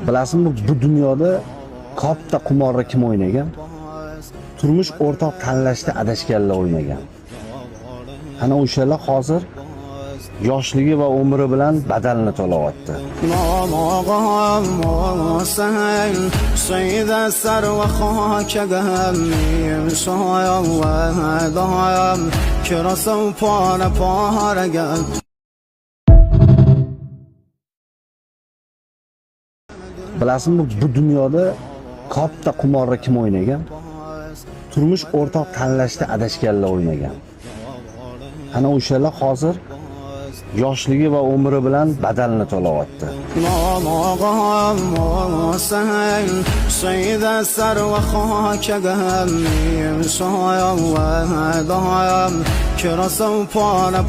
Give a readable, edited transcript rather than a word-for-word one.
Bilasizmi, bu dunyoda katta qumorni kim o'ynagan? Turmush o'rtoq tanlashda adashganlar o'ynagan. Ana o'shalar hozir yoshligi va umri bilan badalini to'layapti. Bilasizmi, bu dunyoda katta qumorni kim o'ynagan? Turmush o'rtoq tanlashda adashganlar o'ynagan. Ana o'shalar hozir yoshligi va umri bilan badalini to'layapti. Kirasam para